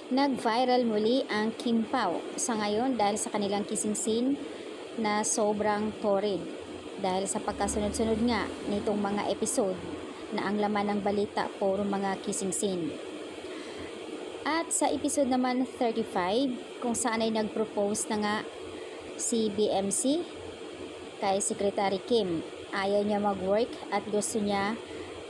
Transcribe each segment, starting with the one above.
Nag-viral muli ang Kim Pao sa ngayon dahil sa kanilang kissing scene na sobrang torrid. Dahil sa pagkasunod-sunod nga nitong mga episode na ang laman ng balita puro mga kissing scene. At sa episode naman 35 kung saan ay nag-propose na nga si BMC kay Secretary Kim. Ayaw niya mag-work at gusto niya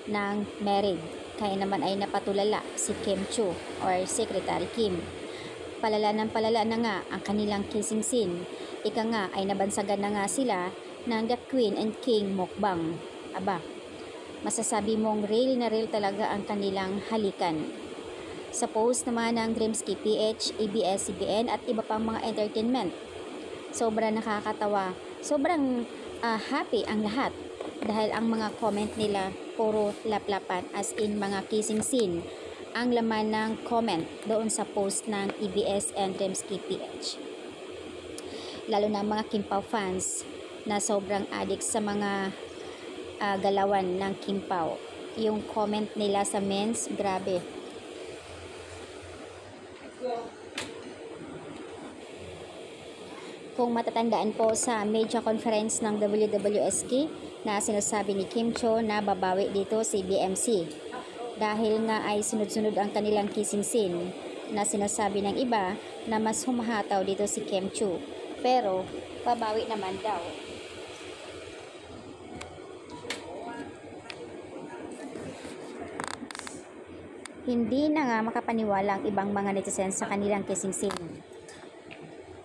ng married. Kaya naman ay napatulala si Kim Chiu or Secretary Kim. Palala na nga ang kanilang kissing scene. Ika nga ay nabansagan na nga sila ng The Queen and King mukbang. Aba, masasabi mong real na real talaga ang kanilang halikan. Sa post naman ng Dreamski PH, ABS-CBN at iba pang mga entertainment. Sobrang nakakatawa. Sobrang happy ang lahat dahil ang mga comment nila puro laplapan as in mga kissing scene ang laman ng comment doon sa post ng EBS and Dreamski PH. Lalo na mga Kim Pao fans na sobrang addict sa mga galawan ng Kim Pao. Yung comment nila sa men's, grabe. Kung matatandaan po sa media conference ng WWSK na sinasabi ni Kim Chiu na babawi dito si BMC dahil nga ay sunod-sunod ang kanilang kissing scene na sinasabi ng iba na mas humahataw dito si Kim Chiu pero babawi naman daw. Hindi na nga makapaniwala ang ibang mga netizens sa kanilang kissing scene.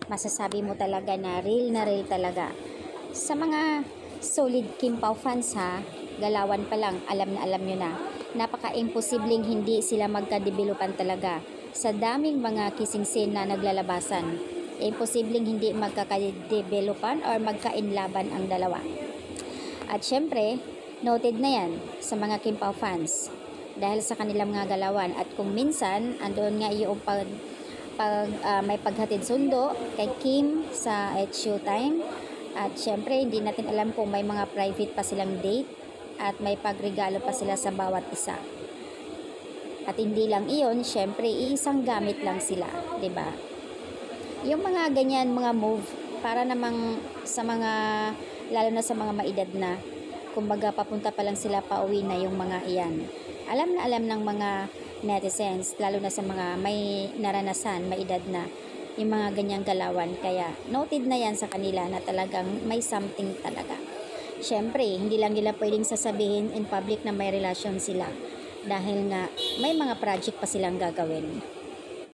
Masasabi mo talaga na real talaga. Sa mga solid Kim Pao fans ha, galawan pa lang, alam nyo na. Napaka-imposibleng hindi sila magka-developan talaga. Sa daming mga kissing scene na naglalabasan, imposibleng hindi magkaka-developan or magka-inlaban ang dalawa. At syempre, noted na yan sa mga Kim Pao fans dahil sa kanilang mga galawan. At kung minsan, andoon nga yung may paghatid sundo kay Kim sa Showtime. At syempre hindi natin alam kung may mga private pa silang date at may pagregalo pa sila sa bawat isa. At hindi lang iyon, syempre iisang gamit lang sila, 'di ba? Yung mga ganyan mga move para namang sa mga lalo na sa mga maedad na, kumbaga papunta pa lang sila pauwi na yung mga iyan. Alam na alam ng mga netizens, lalo na sa mga may naranasan, may edad na, yung mga ganyang galawan. Kaya noted na yan sa kanila na talagang may something talaga. Syempre, hindi lang nila pwedeng sasabihin in public na may relasyon sila dahil nga may mga project pa silang gagawin.